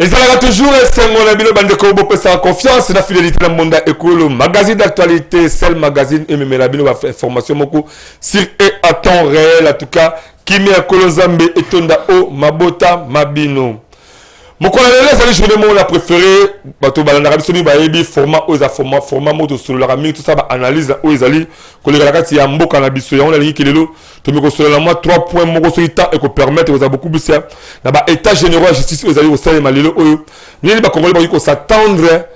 Et ça va toujours c'est mon ami le bande ko bopé sa confiance la fidélité dans monde écolo magazine d'actualité seul magazine et même la bino va faire information moko sur et à temps réel en tout cas qui met à Kolozambe et Tonda o Mabota Mabino. Mon colonel c'est journée mon la préféré bato balanda bisoni ba yebi format aux format moto sur la rami tout ça ba analyse aux ezali ko le kati ya mboka na biso ya on la lingi kelelo to me ko sur la moi 3 points moko sur ita et ko permettre aux beaucoup plus na ba état général de justice aux ezali au sein malelo oyo ni ba congolais ba ko s'attendre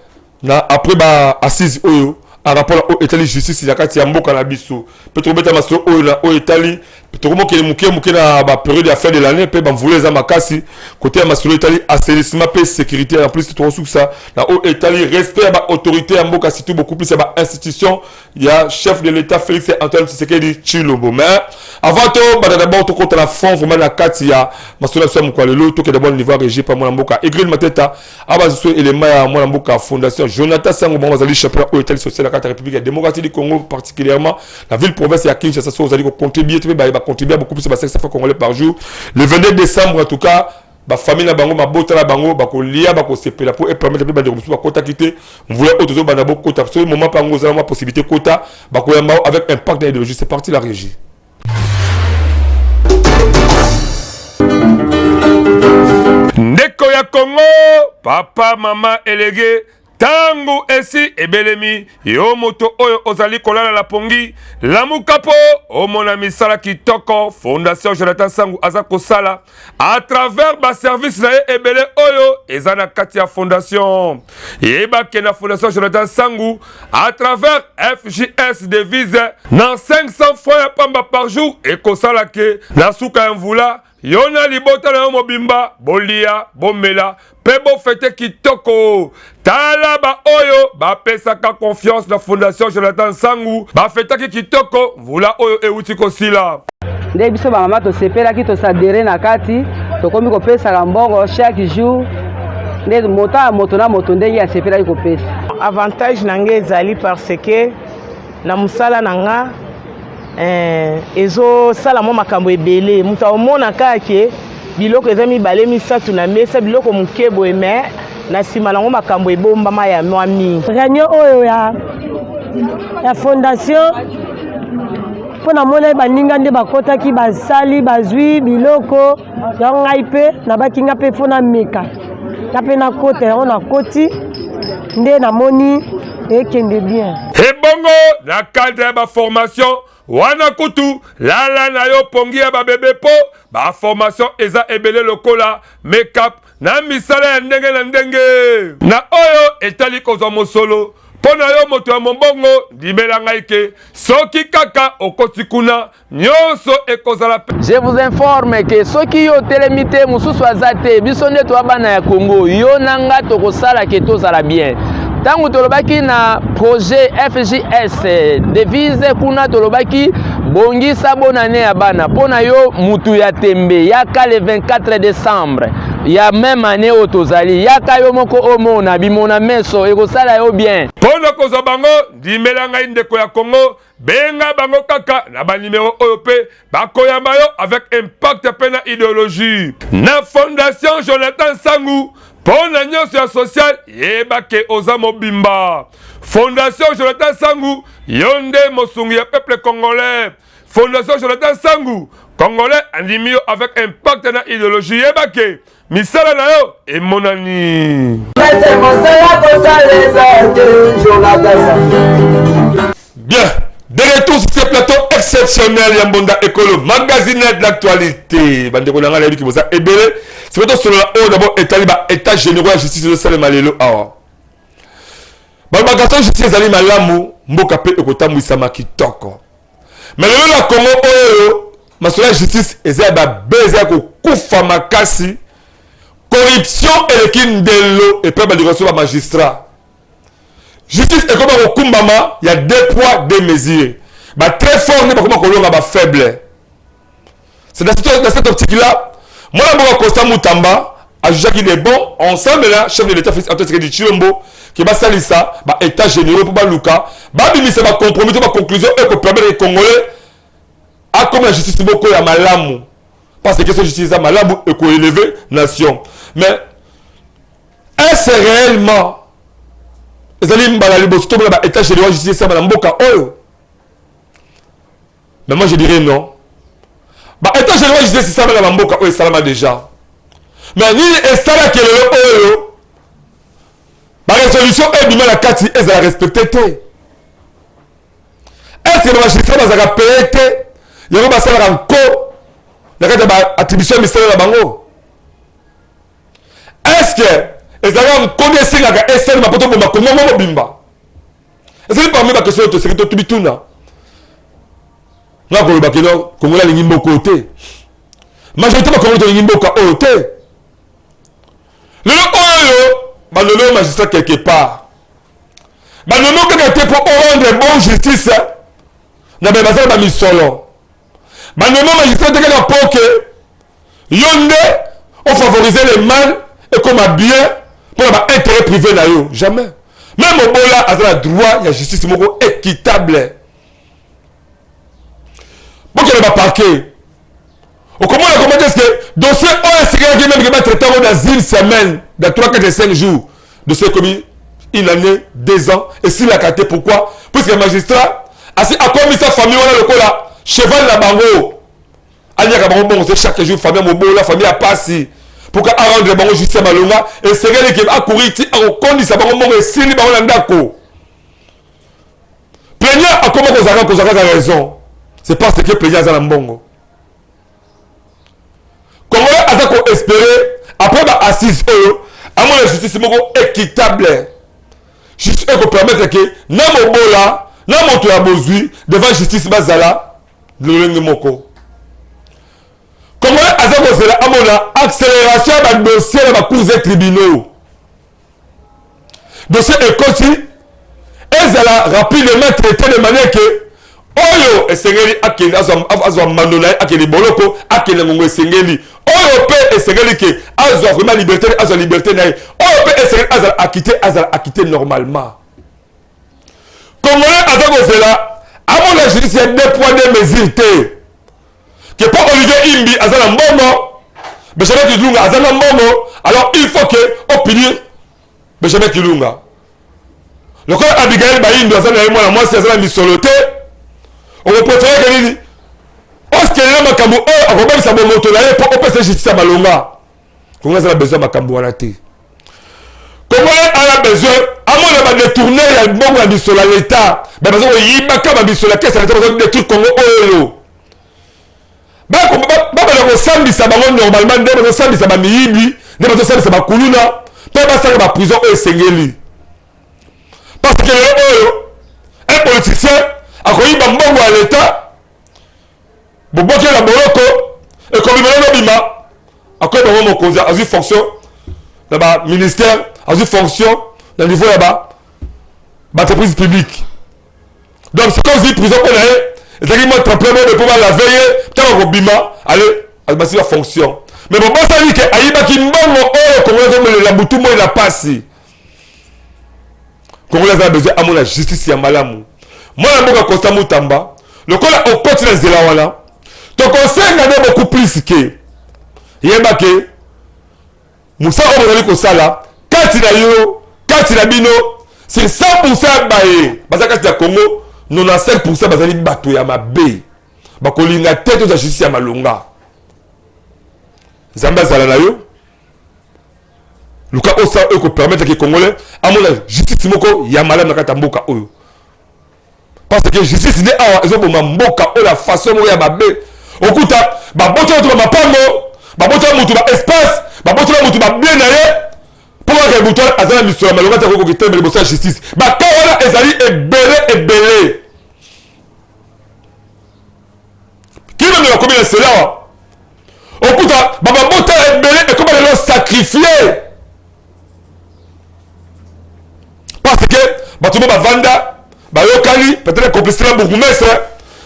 na après ba assise oyo en rapport au état de justice ya kati ya mboka na biso peut-être beta maso oyo na o Italie Tokomo ke muke na ba période à fin de l'année pe ba voulez za makasi côté ya masolo Italie assainissement pe sécurité en plus tout sous ça na au Italie respect ba autorité en mboka surtout beaucoup plus ba institution il y a chef de l'état Félix Antoine Tshisekedi Tshilombo mais avant tout ba d'abord to contre la fond vraiment na kati ya masolo so mukwa lelo to ke d'abord niveau régi par moi mboka église mateta aba so élément ya moi mboka fondation Jonathan Sango bon bazali champion au Italie social la carte République démocratique du Congo particulièrement la ville province ya Kinshasa so vous allez contribuer contribuer beaucoup plus à 500 fois congolais par jour. Le 22 décembre, en tout cas, la famille na bango, ma bota la bango, bako lia, bako sepela pour permettre de remettre la quota quitter. Vous voulez autres banabo quota. Absolument moment pango, vous avez la possibilité quota, bako yamba avec impact dans l'idéologie. C'est parti la régie. Ndeko ya Congo, papa, maman, élégué. Tango esi ebelemi yo moto oyo ozali kolala la pongi la mukapo o mona misala kitoko fondation Jonathan Sangu azako sala à travers ba service na ebele oyo ezana kati ya fondation yeba ke na fondation Jonathan Sangu à travers FJS devise na 500 francs pamba par jour et kosala ke na suka mvula yona libota na mobimba bolia bomela pebo fete kitoko tala ba oyo ba pesaka confiance na fondation Jonathan Sangu ba fete kitoko vula oyo euti kosila nde biso ba mama to sepela ki to sadere na kati to komi ko pesa mbongo chaque jour nde moto na moto nde ya sepela ko pesa avantage nange ezali parce que na musala nanga ezo sala mo makambo ebele muta omona kake biloko eza mibale misatu na mesa biloko mukebo eme na sima nango makambo ebomba ma ya mwami réunion oyo ya fondation pona mona baninga nde bakotaki basali bazwi biloko ya ngai pe na bakinga pe fona meka na pe na kota yango na koti nde na moni ekende bien ebongo na cadre ba formation wana kutu lala na yo pongi ya babebe po ba formation eza ebele lokola make-up na misala ya ndenge na ndenge na oyo etali kozwa mosolo pona yo moto ya mombongo dibela ngai ke soki kaka okoti kuna nyonso ekozala. Je vous informe que soki yo telemite mususu azate biso nde to bana ya Congo yo nanga tokosala ke tozala bien. Tango tolobaki na projet FJS devise kuna tolobaki bongisa bonane ya bana pona yo mutu ya tembe yaka le 24 décembre ya même année otozali yaka yo moko omona bimona meso ekosala yo bien pona kozo bango dimela ngai ndeko ya Congo benga bango kaka na ba numéro oyo pe bakoyamba yo avec impact pe na idéologie na fondation Jonathan Sangu pona nyonso ya social yeba ke oza mobimba fondation Jonathan Sangu yonde mosungi ya peuple congolais fondation Jonathan Sangu congolais animio avec impact na idéologie yeba ke misala na yo emonani bien de retour sur ce plateau exceptionnel Yambonda Écolo magazine de l'actualité bandeko na ngala ki boza ebele c'est plutôt sur la haut d'abord état général de justice de Salema lelo awa ba magasin justice zali malamu mboka pe ekotamwisa makitoko mais lelo la Congo oyo masolo justice eza ba beza ko kufa makasi corruption et le kindelo et pe ba direction ba magistrat justice est comme au kumbama il y a 2 poids 2 mesures bah très fort n'est pas comme kolonga ba faible c'est dans cette optique là moi la Constant Mutamba a jugé qu'il est bon ensemble là chef de l'état Félix Antoine Tshisekedi Tshilombo qui va salisa bah état généraux pour ba luka ba bimisa ba compromis ba conclusion et que permettre les Congolais à comme la justice boko ya malamu parce que cette justice ya malamu et ko élever nation mais est-ce réellement ezali mbala liboso to ba état général justice ça na mboka oyo? Mais moi je dirais non. Bah état général justice ça na mboka oyo salama déjà. Mais ni estala que le oyo ba résolution est du mal à kati est à respecter. Est-ce que le magistrat va payer il y a pas ça encore la carte d'attribution ministérielle la bango? Est-ce que les gens connaissent la SN ma poto bomba comment mo bimba? Est-ce que parmi ma question de sécurité tout bituna? Na ko ba kino Kongola lingi mboko te. Majorité ba Kongola lingi mboko te. Le oyo ba le magistrat quelque part. Ba le nom que pour rendre bonne justice. Na ba ça ba misolo. Ba le magistrat de la poke yonde on favoriser les mal et comme à bien pour avoir intérêt privé na yo jamais. Même au bola a la droit il y a justice moko équitable. Pour que le parquet au comment est-ce que dossier on est qui même qui va traiter dans une semaine dans 3 4 5 jours dossier commis une année 2 ans et s'il a capté pourquoi puisque le magistrat a commis sa famille on a le là cheval la bango anya ka bango bon c'est chaque jour famille mobo la famille a passé pour que rendre bango justice malonga et c'est elle qui a courir ti a conduit sa bango et sili bango ndako plaignant a comment kozaka raison c'est parce que plaignant za mbongo comment azako espérer après ba assise à mon justice moko équitable juste pour permettre que na mobola na moto ya bozui devant justice bazala le moko. Comment azako zela amona accélération ba dossier ba cours et tribunaux dossier écoti ezala rapidement traité de manière que oyo esengeli akeli azwa mandona akeli boloko akeli ngongo esengeli oyo pe esengeli ke azwa vraiment liberté azwa liberté na oyo pe esengeli azala acquitté normalement. Comment azako zela amona justice a 2 poids 2 mesures te que pas Olivier Imbi azala mbongo Benjamin Kilunga azala mbongo alors il faut que opinion Benjamin Kilunga le cas Abigail Bayindo azala moi moi c'est azala misoloté on peut préférer que nini oskele makambo akoba bisa moto na ye pour opesa justice malonga comment ça a besoin makambo wana te comment a besoin amona ba détourner ya mbongo ya biso la l'état ba besoin yiba ka ba biso la caisse l'état besoin de trucs Congo oyo ba ko sambisa bango normalement ndé ba sambisa ba miyibi ndé ba sambisa ba kuluna pe ba sanga ba prison oyo sengeli parce que oyo un politicien akoyiba mbongo ya l'état boboki la boloko et comme il bima akoyiba mo mokonzi azwi fonction na ba ministère azwi fonction na niveau là-bas ba entreprise publique donc c'est comme si prison on est et moi tremplé de pouvoir la veiller tant ko bima allez azbasi la fonction mais bon ça dit que ayiba ki mbongo oyo comme la butu mo la passe Congolais a besoin à mon justice ya malamu. Moi la mboka Constant Mutamba, le kola au continent zela wana. To conseil ngane beaucoup plus que yeba ke Moussa Omozali ko sala, kati na yo, kati na bino, c'est 100% baé. Parce que kati ya Congo, 95% bazali bato ya mabe. Ba kolinga tete za justice ya malonga. Zamba zala na yo. Le cas où ça peut permettre que les Congolais à mon justice moko ya malade na kata mboka oyo. Parce que justice n'est pas ils ont mboka o la façon où ya babe. Okuta ba boto to ma pango, ba boto mutu ba espace, ba boto mutu ba bien na ye. Pour que boto azala misolo malonga ta ko kitembele bosa justice. Ba ka wana ezali ebele. Qui même la commune c'est là. Okuta ba boto ebele et comment les sacrifier. Parce que batumo ba vanda ba yokali peut-être complicité la bourgmestre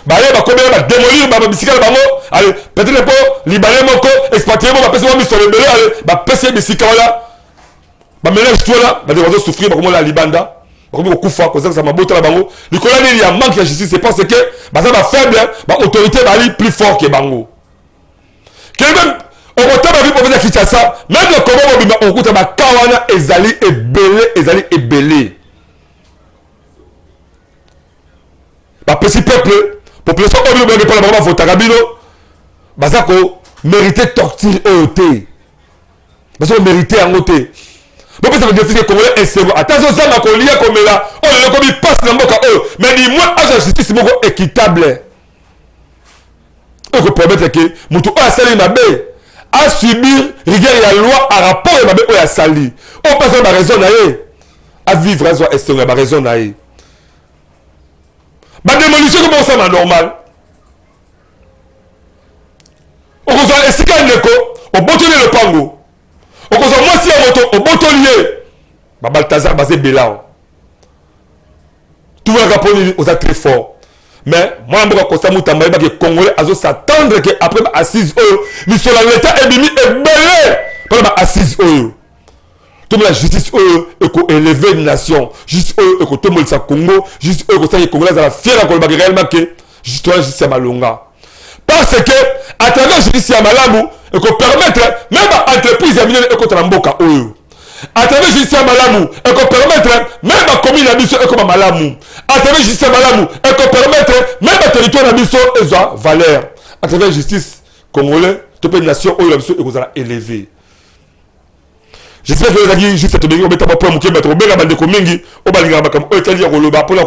ba ye ba komela ba démolir ba bisikala bango allez peut-être pour libanais moko expatrié mo ba pesa mi sur le belé allez ba pesa bisikala wala ba ménage tout là ba devoir souffrir ba comme la libanda ba comme kufa ko ça mabota la bango likola ni ya manque de justice c'est parce que ba ça ba faible ba autorité ba li plus fort que bango que même okotaba vi province ya Kinshasa même le Congo mobimba okuta bakawana ezali ebele bapesi peuple population oyo bino mpona bango bavotaka bino baza komérite torture oyo te baza komérite yango te bopesa kodefise congolais insebo ata azozanga kolia komela oyo lelo komi pasi na mboka oyo mais du moins age ya justice moko équitable oyo kopermettre ke moto oyo asali mabe asubir rigueur ya loi a rapport ya mabe oyo asali oyo mpasa baraison na ye avivre azwa estongo ya baraison na ye badémolition ko bosama normal okozwa esika ya ndeko obotoli lopango okozwa mwasi ya moto obotoli ye babaltazar baza ebelao tumonaka mpo nini oza très fort mais mwana mboka kosta mutamba yebaki congolais azosatendre ke après baassise oyo misolo ya leta ebimi ebele mpona baassise oyo tomona justice oyo ekoéleve nation justice oyo ekotombolisa congo justice oyo ekosaki congolais azala fier akolobaki réellement ke justice justice ya malonga parce que à travers justice ya malamu ekopermettre même baentreprise ya minene ekota na mboka oyo à travers justice ya malamu ekopermettre même bacommune na biso ekoma malamu à travers justice ya malamu ekopermettre même baterritoire na biso ezwa valeur à travers justice congolais to mpe nation oyo na biso ekozala élevé. J'espère que vous avez juste cette bénédiction, vous mettez point mouké, vous mettez bandeko mingi, vous allez faire comme eux, tellement que le pour la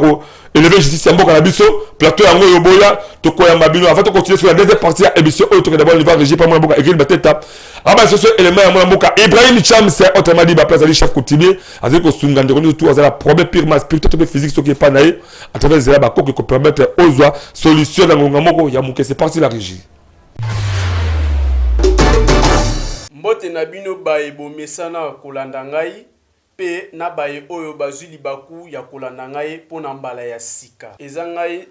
élever justice en boka na biso, plateau yango yoboya, to koya mabino. Avant de continuer sur la deuxième partie à émission, eux, to d'abord niveau régie par moi boka écrire ma tête. Aba ce élément à mon boka. Ibrahim Cham c'est autrement dit ba place ali chef coutumier, avec ko sunga de tout à la problème pire mas spirituel physique ce qui est pas naï à travers zela ba ko qui permettre aux solution dans ngomoko ya mouké, c'est parti la régie. Mbote na bino baye bomesana kolanda ngai pe na baye oyo bazwi libaku ya kolanda ngai pona mbala ya sika. Eza ngai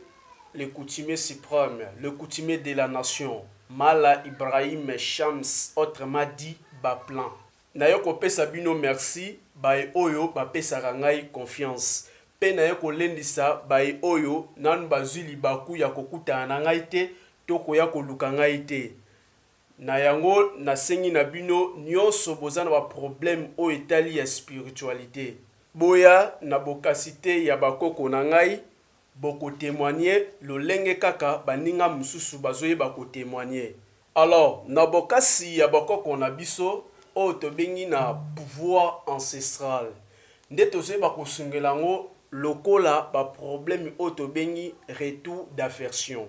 le coutumier suprême, le coutumier de la nation, Mala Ibrahim Shams, autrement dit Baplan. Na yo kopesa bino merci baye oyo bapesaka ngai confiance. Pe na yo kolendisa baye oyo nanu bazwi libaku ya kokutana na ngai te to koya koluka ngai te. Na yango na sengi na bino nyonso bozana ba problème o etali ya spiritualité. Boya na bokasite ya bakoko na ngai boko témoigner lolenge kaka baninga mususu bazoye bako témoigner. Alors na bokasi ya bakoko na biso o tobengi na pouvoir ancestral. Nde tozoye bako sungelango lokola ba problème o tobengi retour d'aversion.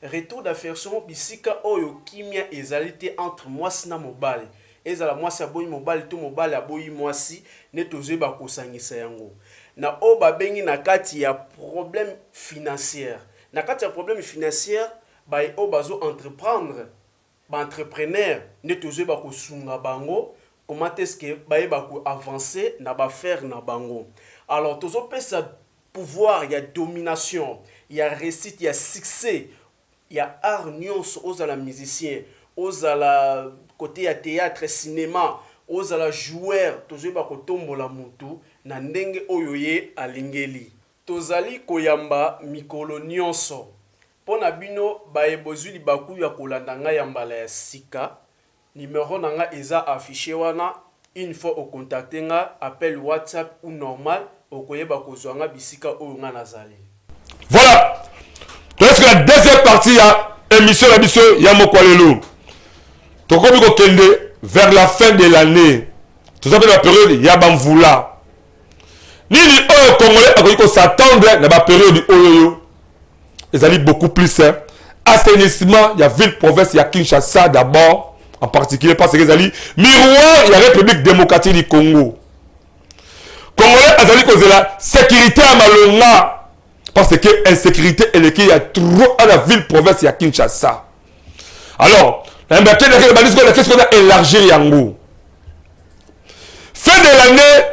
Retour d'aversion bisika oyo kimia ezalité entre mwasi na mobali ezala mwasi aboyi mobali to mobali aboyi mwasi ne tozoye bakosangisa yango na o babengi na kati ya problème financier na kati ya problème financier baye o bazo entreprendre ba entrepreneur ne tozoye bakosunga bango comment est-ce que baye bako avancer na ba faire na bango. Alors tozo pesa pouvoir ya domination ya réussite ya succès. Il y a art nyonso ozala musicien, ozala côté ya théâtre, cinéma, ozala joueur, tozali ba kotombola mutu na ndenge oyo ye alingeli. Tozali koyamba mikolo nyonso. Pona bino baye bozwi libaku ya kolanda nga ya mbala ya sika. Numéro na nga eza affiché wana. Une fois au contacter nga appel WhatsApp ou normal okoyeba kozwa nga bisika oyo nga nazali. Voilà. Parce que la deuxième partie ya émission la biso ya mokwalelo. Tokomi ko kende vers la fin de l'année. Tout ça la période ya bamvula. Nini oyo congolais akoki ko s'attendre na ba période oyo. Ezali beaucoup plus assainissement ya ville province ya Kinshasa d'abord en particulier parce que ezali miroir ya République démocratique du Congo. Congolais azali ko zela sécurité à malonga. Parce que l'insécurité est qu'il y a trop à la ville province à Kinshasa. Alors, qu'est-ce qu'on a élargi Yango? Fin de l'année,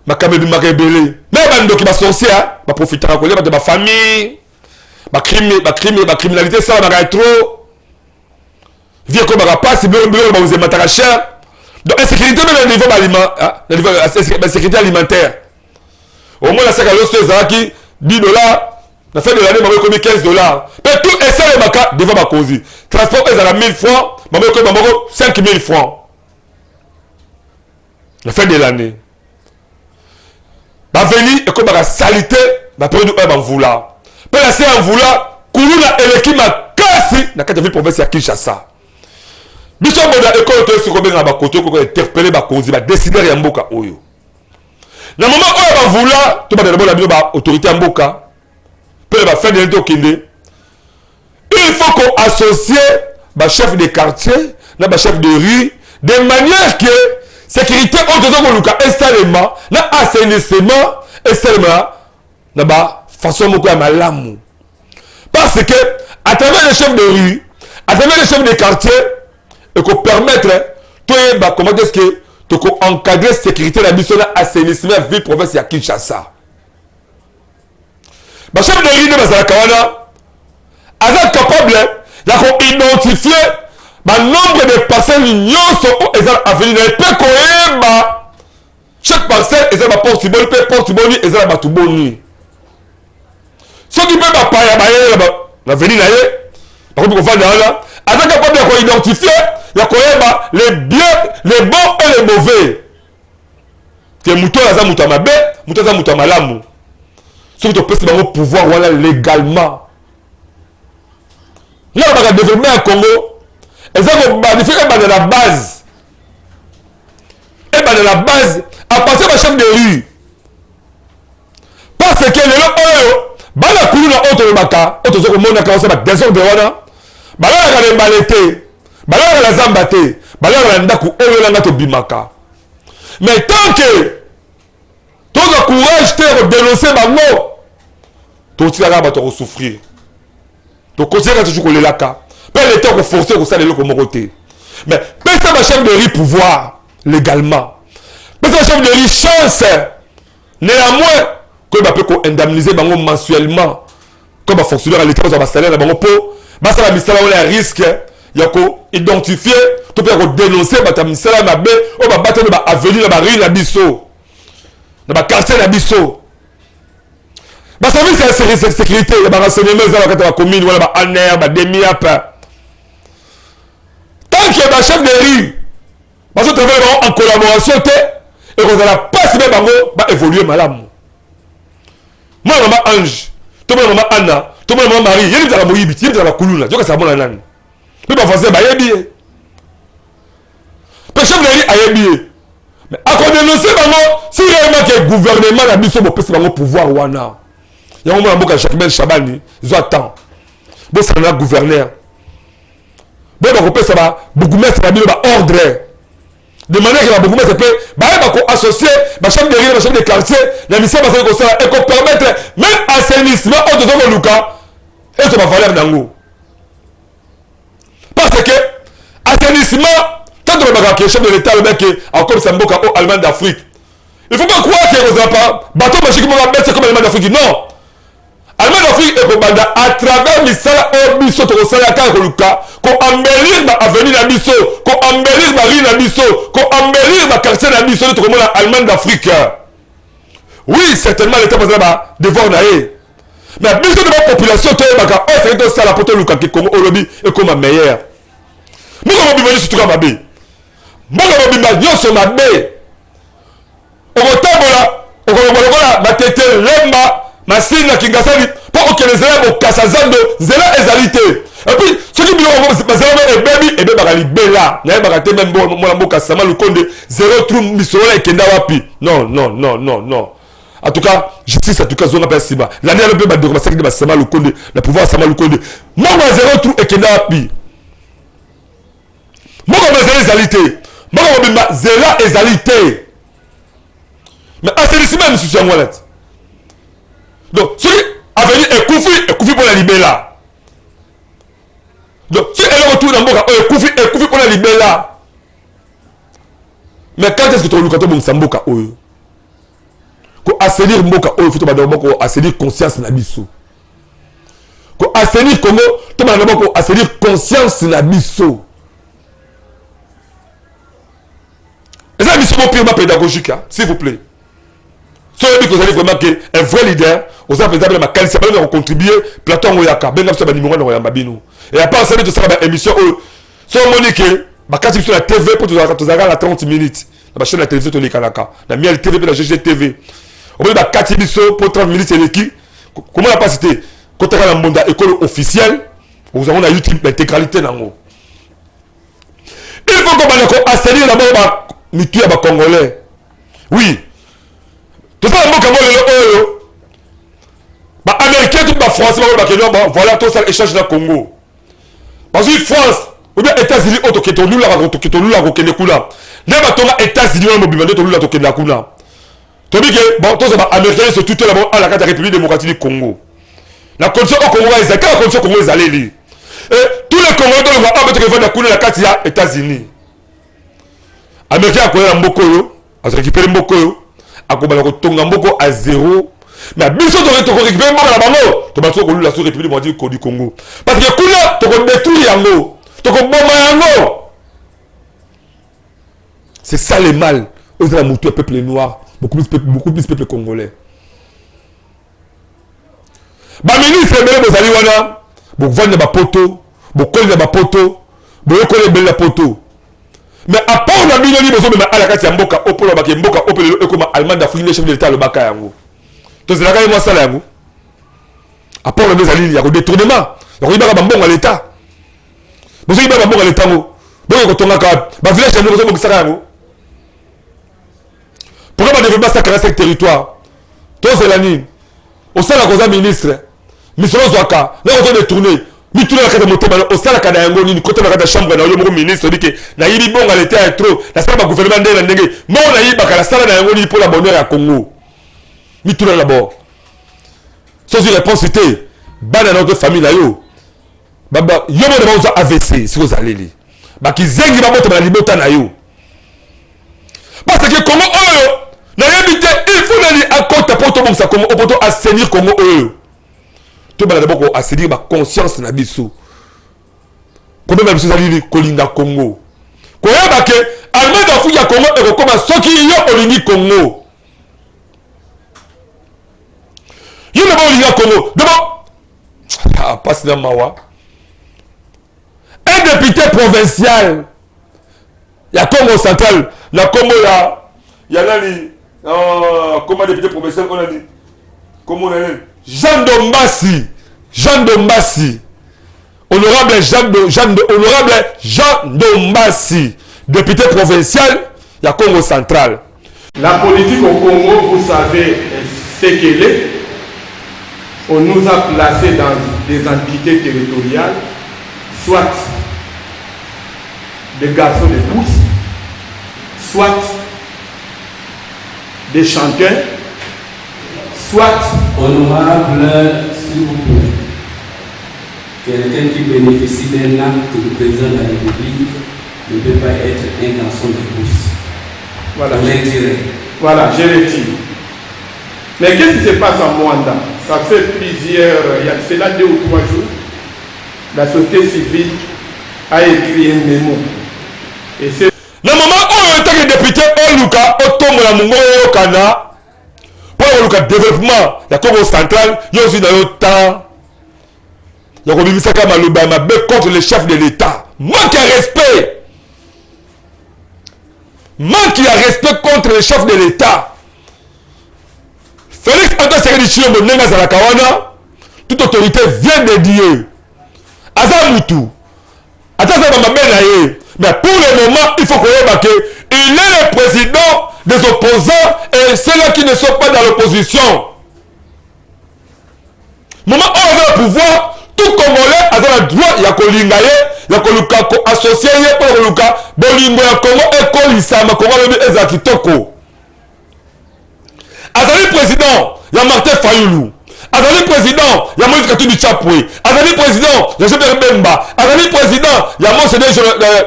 ma caméra m'a rébellé. Mais il y a des sorciers, qui profitent de ma famille, ma criminalité, ça va trop. Viens comme un passe, vous êtes ma cher. Donc, insécurité, même au niveau sécurité alimentaire. Au moins, la sécurité, qui $10, la fin de l'année, je vais commis $15. Mais tout est ça, devant ma cause. Transport est à la 1000 francs, bango 5 000 francs. La fin de l'année. Ba veni et comme la salité, ba période où ba vula. Pe la c'est en vula, kuluna eleki makasi na kati ville province ya Kinshasa. Biso boda école to siko benga ba koto ko interpeller ba kozi ba décider ya mboka oyo. Na moment oyo ba vula, to ba de bona ba autorité ya mboka. Pe ba fin de l'année okinde. Il faut qu'on associe ba chef de quartier, na ba chef de rue de manière que sécurité autour luka installement na assainissement installement na ba façon moko ya malamu parce que à travers les chefs de rue à travers les chefs de quartier et qu'on permettre toi ba comment est-ce que to ko encadrer sécurité la biso na assainissement ville province ya Kinshasa ba chef de rue de bazalaka wana aza capable ya ko identifier ba nombre de parcelles nyonso o ezal avenir na pe koyeba chaque parcelle ezal ba porte boni pe porte boni ezal ba tuboni soki pe ba paya ba ye na avenir na ye ba ko vanda wana aza capable de ko identifier ya koyeba les biens les bons et les mauvais que muto aza muto mabe muto aza muto malamu soki to pesi bango pouvoir wala légalement là ba développer un Congo. Et ça va de la base. Et de la base, à partir de chef de rue. Parce que les gens, bala kuluna auto baka, auto zoko mona ka osaba désordre wana. Bala ka balete, bala la zambate, bala la ndaku oyo la ngato bimaka. Mais tant que tout le courage te dénoncer bango, tout ça va te souffrir. Donc continuer toujours le laka. L'État a forcé au salaire comme côté. Mais personne n'a chef de riz pouvoir légalement. Personne n'a chef de riz chance. Néanmoins, que va peut indemniser mensuellement comme un fonctionnaire à l'État va salaire dans pour ça la misala on a risque il y a ko identifier tout peut dénoncer ba misala mabe on va battre ba avenue ba rue na biso. Na ba quartier na biso. Ba service de sécurité ya ba renseignement za ba commune wala ba ANR ba demi-ap. Tant qu'il y a un chef de rue, parce que travaille en collaboration, et qu'on n'a pas si bien évoluer madame. Moi, maman Ange, tout le monde maman Anna, tout le monde maman Marie, il y a des gens qui sont dans la coulouse, donc c'est bon la langue. Mais pas français, il y a bien. Le chef de rue a bien. Mais à quoi dénoncer maman, si réellement que le gouvernement a mis son pouvoir wana. Il y a un moment où Jacques Chabani, ils ont attend. Bon, c'est un gouverneur. Bon, ça va beaucoup mettre ordre de manière que beaucoup mettre associer ma chef de rue, ma chef de quartier, la mission et qu'on permettre même assainissement au dedans de Luka et ça va valeur d'ango. Parce que assainissement, quand on va que chef de l'État le mec encore Samboka au Allemagne d'Afrique, il ne faut pas croire qu'il n'y a pas bateau magique pour mettre comme Allemagne d'Afrique. Non. Allemagne d'Afrique est comme à travers l'Isala au biso to sala ka ko luka ko embellir ma avenue na biso ko embellir ma rue na biso ko embellir ma quartier na biso to comme Allemagne d'Afrique. Oui, certainement l'État va ba devoir naé. Mais biso de la population to baka o fait to sala poto luka ki Congo olobi et comme meilleur. Mo ko bimoni surtout ka mabe. Mo ko bimba nyoso mabe. O ko tabola o ko bola ba tete lemba Massine na Kingasani pour que les élèves au Kasazando zéla ezalité et puis ce qui biloko bazala baby et beba libela na ba te même bon mon mboka sama lukonde zéro trou misola ekenda wapi non en tout cas justice en tout cas zona pasiba l'année le beba de commencer de sama lukonde la pouvoir sama lukonde moi zéro trou ekenda wapi moi zéla ezalité moi beba zéla ezalité mais assainissement monsieur Ngwalat. Donc, si avenir est Koufi pour la libérer. Donc, si elle retourne dans le Koufi pour la libérer. Mais quand est-ce que tu as le bon Samboka Oyo? Ko assainir Mboka Oyo, il faut d'abord assainir conscience na biso. Ko assainir Congo, tu vas d'abord assainir conscience na biso. Et ça, mission purement pédagogique, s'il vous plaît. Si vous avez vraiment un vrai leader, vous avez besoin de ma qualité, vous contribuer, Platon Oyaka, ben comme ça, numéro de Yambabino. Et à part ça, de ça, émission, So Monique, bakati sur la TV pour tous la 30 minutes. La chaîne de la télévision to likalaka. La miel TV pour la GGTV. Au bout de bakati biso pour 30 minutes c'est l'équipe. Comment la pas cité? Quand tu as la monde école officielle, vous avez la YouTube l'intégralité nango. Il faut qu'on va assainir d'abord mitu ya ba congolais. Oui. Tout ça mboka mo le ba américain tout ba français ba kenyo voilà tout ça échange na Congo. Parce que France ou bien États-Unis auto que to lula ko kende kula. Ne ba tonga États-Unis mo bimande to lula to kende kula. To bi que bon tout ça ba américain se tout là à la carte République démocratique du Congo. La condition au Congo est la condition Congo est allée. Et tous les Congolais doivent avoir un peu de kula la carte ya États-Unis. Américain a connu mboko yo, a récupéré mboko yo, a ko balako tonga mboko à 0. Mais biso to récupérer mboko la bango, to ba so ko lula sur République démocratique du Congo. Parce que kuna to ko détruire yango, to ko bomba yango. C'est ça le mal. Aux la moutou peuple noir, beaucoup plus peuple congolais. Ba ministre bele bozali wana, bo vendre ba poto, bo koller ba poto, bo koller belle la poto. Mais à part la minoni bozo mais à la carte ya mboka opolo ba ke mboka opelo ekoma allemand d'Afrique le chef de l'état le baka yango. To c'est la ka moi ça yango. À part le bezali ya ko détournement, ya ko ibaka ba mbongo à l'état. Bozo ibaka ba mbongo à l'état ngo. Bo ko tonga ka ba village yango bozo bokisa yango. Pourquoi ba développer ça 45 territoire? To c'est la nini. Au sein la cause ministre, mission Zwaka, là on doit détourner. Mi tout la carte motema au sein la kada yango ni côté la carte chambre na yo mo ministre dit que na yibi bonga l'état est trop. La sala gouvernement ndé na ndenge. Mo na yiba kala sala na yango ni pour la bonheur à Congo. Mi tout la d'abord. Sans une réponse c'était bana notre famille là yo. Baba yo mo de ba AVC si vous allez li. Ba ki zengi ba moto na libota na yo. Parce que Congo na yebite il faut aller à côté pour tout monde ça comme pour assainir Congo tout bala d'abord assainir ma conscience na biso comme même si ça dit kolinga Congo ko yeba ke allemand d'Afrique ya Congo et comme soki yo olingi Congo yo na olinga Congo d'abord passe dans mawa un député provincial ya Congo central la Congo ya nani comment député provincial on a dit comment on a dit Jean Dombassi honorable Jean Dombassi député provincial il y a Congo central. La politique au Congo, vous savez ce qu'elle est. On nous a placés dans des entités territoriales, soit des garçons de pouces, soit des chanteurs, soit... Honorable, s'il vous plaît, quelqu'un qui bénéficie d'un acte du président de la République ne peut pas être un garçon de pouce. Voilà, voilà, je l'ai dit. Mais qu'est-ce qui se passe en Rwanda? Ça fait plusieurs... Il y a cela 2 ou 3 jours. La société civile a écrit un mémo. Et c'est... Le moment où on était député Oluka, Otombo la Mungo Kana, pour le développement, il y a Congo central, il y a aussi dans le temps, il y a comme Misaka Malobama contre le chef de l'État. Manque de respect. Manque de respect contre le chef de l'État. Félix Antoine Tshisekedi Tshilombo Nenga Zalakawana, toute autorité vient de Dieu. Azamutu. Mais pour le moment, il faut qu'on ait qu'il est le président des opposants et ceux-là qui ne sont pas dans l'opposition. Moment où on a le pouvoir, tout Congolais a le droit, il y a Kolingaye, il y a associé, il y a Bolingo, il y a Congo, et Kolisama, Congo, et Zakitoko. Azali président, il y a Martin Fayoulou. Azali président, il y a Moïse Katumbi Chapoué. Azali président, il y a Jean-Pierre Bemba. Azali président, il y a Monseigneur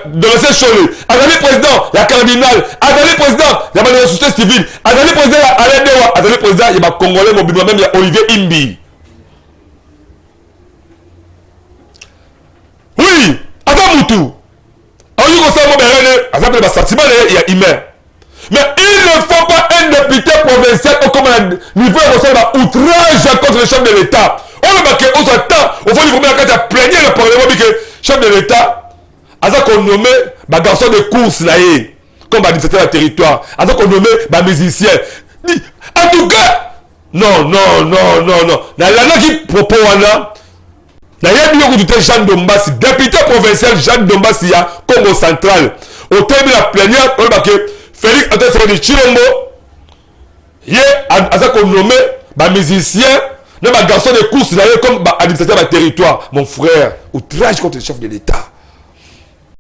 de l'ancien Cholé. Azali président, il y a Cardinal. Azali président, il y a la société civile. Azali président, il y a Alain Dewa. Azali président, il y a Congolais, même il y a Olivier Imbi. Oui, Azamoutou. On dit qu'on s'est Azali le sentiment, il y a Imer. Mais il ne faut pas un député provincial au niveau de outrage contre le chef de l'État. On va que on s'attend, on va lui mettre à plaigner le Parlement que le chef de l'État aza qu'on nommé ba garçon de course là comme administrateur du territoire, aza qu'on nommé ba musicien. En tout cas, non. Na lana qui propos wana na yebi yo kutu Jean Dombasi, député provincial Jean Dombasi ya Congo central. Au terme de la plénière, on va que Félix Antoine Tshisekedi Tshilombo ye aza qu'on nommé ba musicien, na ba garçon de course là comme ba administrateur du territoire. Mon frère, outrage contre le chef de l'État.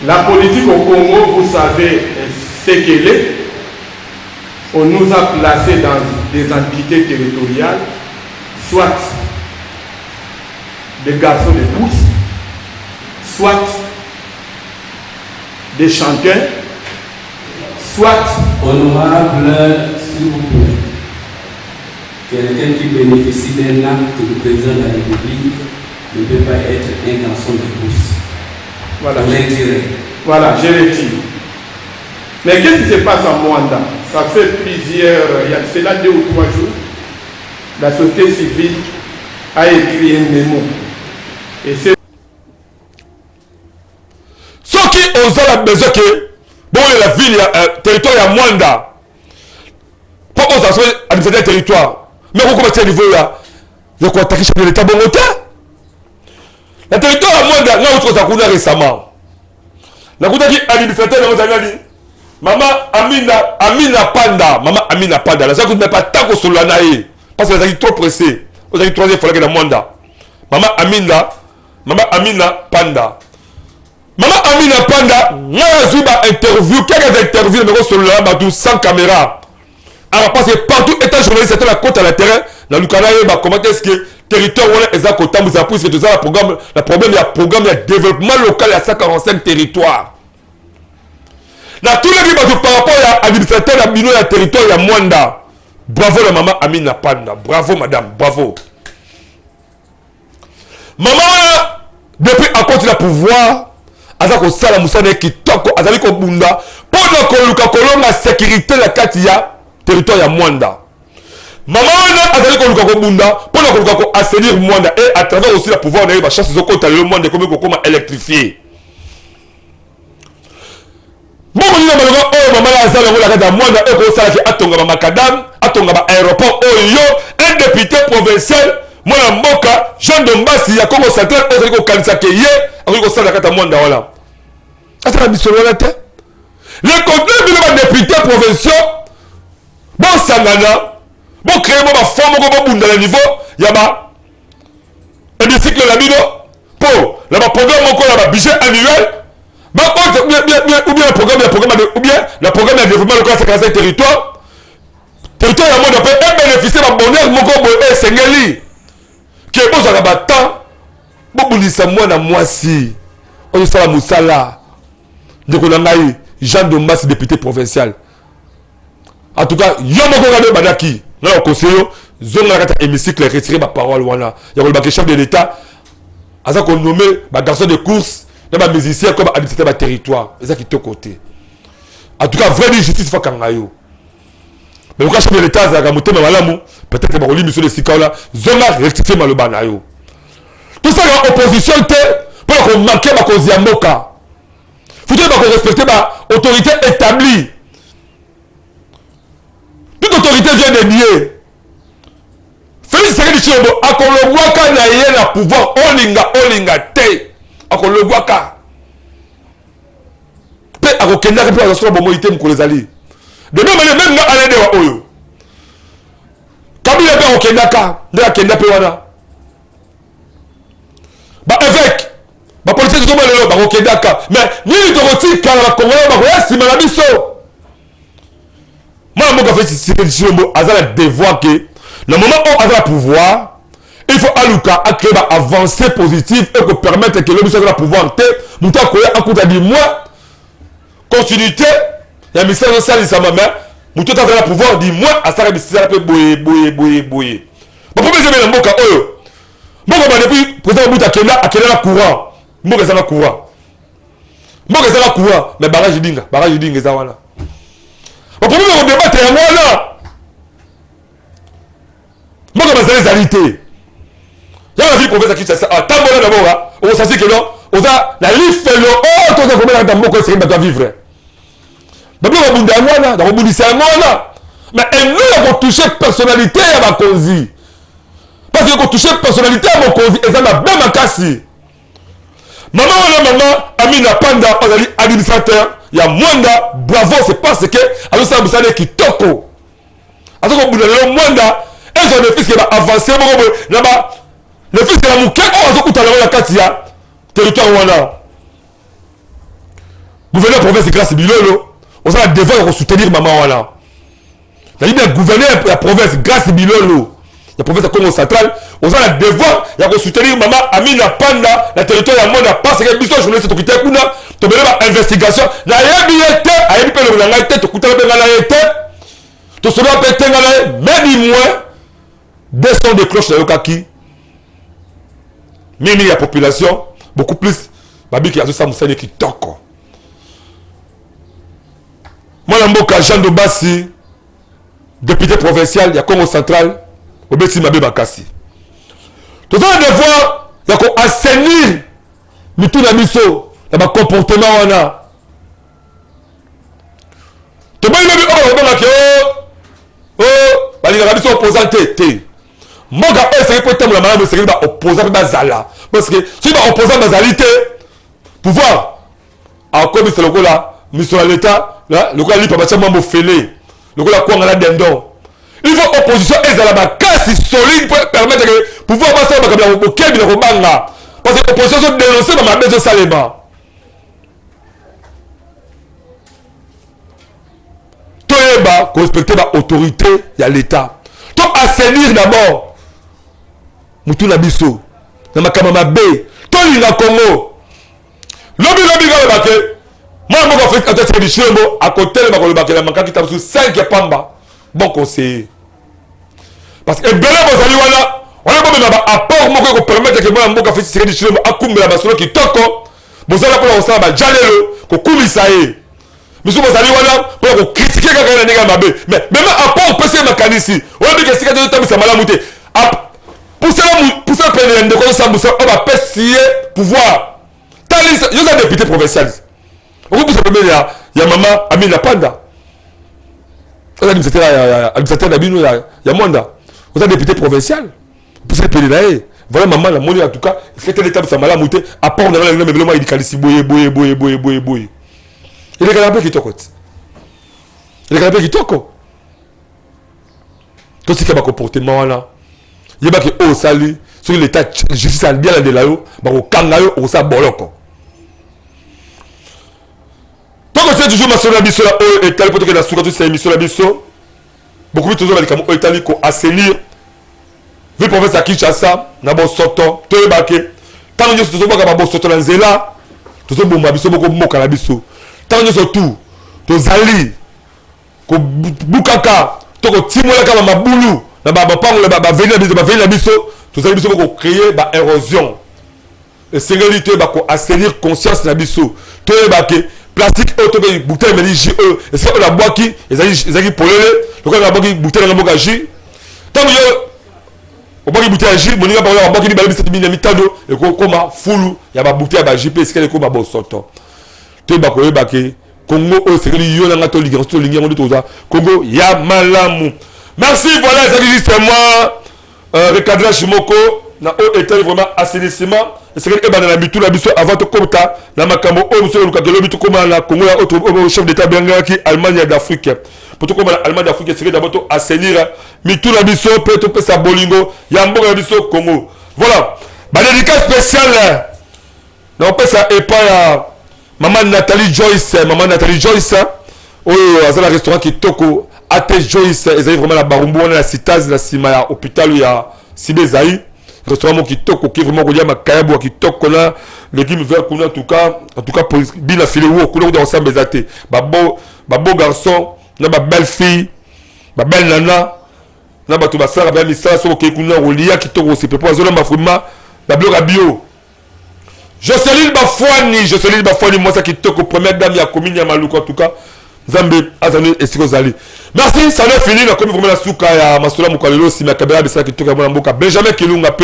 La politique au Congo, vous savez ce qu'elle est. On nous a placés dans des entités territoriales, soit des garçons de course, soit des chanteurs, soit... Honorable, s'il vous plaît, quelqu'un qui bénéficie d'un acte du président de la République ne peut pas être un garçon de course. Voilà, voilà, je l'ai dit. Mais qu'est-ce qui se passe en Mwanda? Ça fait plusieurs, il y a cela 2 ou 3 jours, la société civile a écrit un mémo. Et c'est... Ce qui ont la besoin que, bon, la ville, territoire, il y a Mwanda. Pourquoi ça soit administrateur territoire? Mais pourquoi à niveau là? Il y a quoi attaquer chef de l'État bon côté? La territoire à Mwanda, là où tu as récemment. La côté qui administrateur dans les Maman Amina Panda, la ça coûte même pas tant que sur la naïe. Parce que les gens trop pressés. Vous avez 3e fois que dans le monde. Maman Amina Panda. Maman Amina Panda, nous avons interview, quelques interviews, mais sur le Amadou sans caméra. Alors parce que partout, étant journaliste, c'était la côte à la terrain, dans le Canada, comment est-ce que le territoire est à côté, vous avez que tout ça, le problème, il y a programme de développement local, il y a 145 territoires. Dans tous les pays, par rapport à l'administrateur de la territoire, il y a Mwanda. Bravo la maman Amina Panda. Bravo madame, bravo. Maman, depuis à côté du pouvoir, Azako Sala Moussane qui toko, Azaliko Bunda, pendant que Luka Kolonga sécurité la Katia, territoire ya Mwanda. Maman, Azaliko Luka Bunda, pendant que Luka assainir Mwanda, et à travers aussi le pouvoir, on a eu la chance de côté le monde comme électrifié. Bon, on dit que maman a dit que Mwanda est atonga macadam, atonga aéroport, un député provincial, moi Mboka, Jean Dombasi, il y a comme central, on dit que Kanisa Keye, on dit que ça la Mwanda voilà. Attends la mission là tête. Les contenus de député provincial, bon Sangana, bon créer bon forme bon bunda le niveau, il y a ba hémicycle la bino pour la programme encore la budget annuel. Ou bien le programme de développement local sur le territoire. Territoire, il y a un bénéficier de bonheur, mon corps est sengeli. Qui est bon, j'en ai pas tant. Bon, vous dites moi, dans moi, si. On est la Moussala. Donc, on a eu Jean Dombasi, député provincial. En tout cas, il y a un peu de Badaki. Là, au conseil, zone la hémicycle, retirer ma parole. Il y a le chef de l'État. À ça qu'on nomme un garçon de course. Il y a des musiciens comme administrateur du territoire. C'est ça qui est au côté. En tout cas, vraie justice, il faut qu'on aille. Mais le chef de l'État, peut-être que les monsieur de Sikaola, zone rectifier malobanayo. Tout ça, il y a opposition pour qu'on manque ma cause Yamoka. Il faut qu'on respecte l'autorité établie. Toute autorité vient de nier. Félix Tshisekedi Tshilombo, à qu'on le voit quand il y a le pouvoir, olinga te. Ako le guaka pe ako kenda ke pour la bomo ite mko les ali de même na allé de oyo kabila pe okenda ka de akenda pe wana ba évêque ba politique to balelo ba okenda ka mais ni to roti ka la congolais ba ko sima na biso moi mo ka fait Tshilombo azala devoir que le moment où azala pouvoir il faut aluka à créer une avancée positive et que permettre que l'homme soit pouvoir te muta koya akuta di moi continuité ya ministère de ça ça maman muta ta la pouvoir di moi à ça ministère pe boye ba pour besoin de mboka oyo mboka ba depuis président muta akela courant mboka ça courant mais barrage dinga ça wana ba pour besoin de débattre ya wana mboka ba zalité. Il y a la ville province qui s'est tambola d'abord, on s'est dit que non, oza na lifelo o to za komela ndamoko c'est ba vivre bablo ba bunda ngwana da bundisa ngwana mais elle ne va toucher personnalité ya bakonzi parce que toucher personnalité ya bakonzi eza na ba makasi maman wana maman Amina Panda ozali administrateur ya Mwanda bravo c'est parce que alors musale kitoko azoko bunda le Mwanda ezo le fils qui va avancer na ba le fils de la mouké o azoko tala la katia territoire wana gouverneur province grâce Bilolo on a devoir de soutenir maman wana la ligne gouverneur la province grâce Bilolo la province de Congo central on a le devoir de soutenir maman Amina Panda la territoire ya Mwanda parce que biso journaliste to kité kuna to bela investigation na yebiete ayebi pe le ngala tête to kutala be ngala yete to solo pe tengala mais du moins des sons de cloche na yokaki mimi la population beaucoup plus babiki azo sa musane kitoko moi mboka Jean Dobasi député provincial ya Congo central obeti mabe bakasi to va devoir ya ko assainir mituna miso ya ba comportement wana to ba imebi o ba ke o bali na biso opposante te moga essayer pour terme la malade c'est ba opposant ba zala parce que si ba opposant ba zalité pouvoir a comme c'est le coup là mission de l'état là le coup là li pa ba mambo félé le coup là quoi ngala dendon il faut opposition ezala ba kasi solide pour permettre que pouvoir passer ba kabila ko kebi ko banga parce que opposition dénoncer ba mabezo salema toyeba ko respecter ba autorité ya l'état to assainir d'abord mutu na biso na makama mabe to linga Congo lobi ga ba ke moi moko fait attaque de chembo à côté le bakolo bakela makaki tabusu 5 pamba bon conseiller parce que bela bozali wana bombe ba apport moko ko permettre que moi moko fait série de chembo akumbela basolo kitoko bozala ko osala ba jalelo ko kumisa ye miso bozali wana ko critiquer kaka na ninga mabe mais même apport pese makanisi on dit que c'est que tabisa malamu te pour ça peine de ko sa busa on va pesier pouvoir tali yo za député provincial on peut se permettre ya maman Amina Panda on a administrateur d'Abino ya Mwanda on a député provincial pour se payer là voilà maman la monnaie en tout cas est-ce que l'état ça malamu te à part on a le même il calisi boye il est capable kitoko il est capable kitoko tout ce qui va comportement là il va que oh sali sur l'état justice a bien de là yo ba ko kanga yo o sa boloko donc c'est toujours ma sœur biso la o et tel pour que la souka toute cette émission la biso beaucoup toujours avec comme Italie ko assainir vu province à Kinshasa na bo soto to ebake tant nous toujours ba bo soto na nzela toujours bomba biso boko moka na biso tant nous surtout to zali ko bukaka to ko timola kama mabulu na ba pango ba venir na biso to zali biso ko créer ba érosion et sécurité ba ko assainir conscience na biso to ebake plastique auto be bouteille mais JE et c'est la boîte qui ezali polele le cas la boîte bouteille na boka J tant yo o boki bouteille J moninga ba la boîte ni bali 7000 mitado et ko koma fulu ya ba bouteille ba JP c'est que ko ba bosoto to ba ko ebake Congo o c'est que yo na ngato ligue to ligue ngo toza Congo ya malamu merci voilà ça juste moi recadrage moko na o état vraiment assainissement c'est que eba na bitu la biso avant to komta na makambo o monsieur luka de lobitu koma na Congo ya autre chef d'état benga ki Allemagne d'Afrique pour to koma na Allemagne d'Afrique c'est que d'abord to assainir mitu la biso peut to pesa bolingo ya mboka biso Congo voilà ba dédicace spéciale na pesa et pas maman Nathalie Joyce oh azala restaurant qui toko Ate Joyce ezali vraiment la barumbu wana la citase la sima ya hôpital ya Sibezai restaurant qui toko qui vraiment kolia makayabu qui toko là l'équipe vert kuna en tout cas pour bien affilé ou kuna de ensemble ezate babo garçon na ba belle fille ba belle nana na ba to ba sara ba misala so ke kuna rolia qui toko c'est pour azona mafuma ba bloga bio Jocelyne Bafouani moi ça qui toko première dame ya commune ya Maluku en tout cas Zambe azane esiko zali. Merci, ça n'est fini, comme vraiment la souka ya Masola Mukalelo si makabela bisa ki toka mwana mboka Benjamin Kilunga pe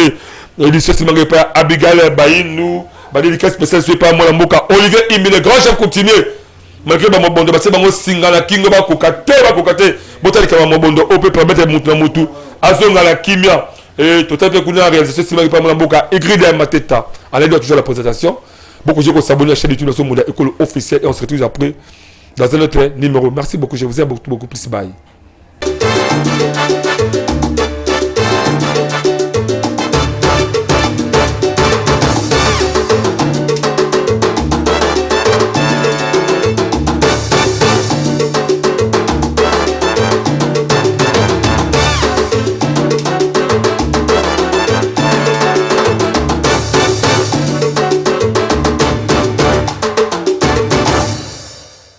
édition si mangé pa Abigail Bayinu dédicace spéciale sur par moi mboka Olivier Imi le grand chef coutumier malgré ba mobondo ba se bango singa na kingo ba kokate botali ka mobondo o peut permettre mutu na mutu azonga la kimia et tout à fait kuna réalisation si par moi mboka Egride Mateta en aide toujours la présentation beaucoup de gens s'abonner à la chaîne YouTube de Monde école officielle et on se retrouve après dans un autre numéro. Merci beaucoup, je vous aime beaucoup plus. Bye.